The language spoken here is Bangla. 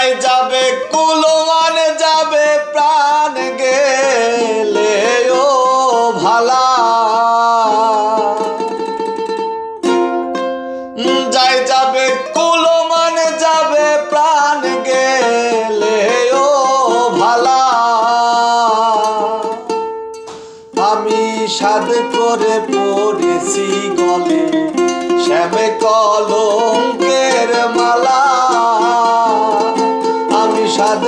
যাই যাবে কুলমান যাবে প্রাণ গেলে ও ভালা যাই যাবে কুলমান যাবে প্রাণ গেলে ও ভালা আমি সাধ করে পড়েছি গলে শ্যামে কলঙ্কের মালা আমি সাধ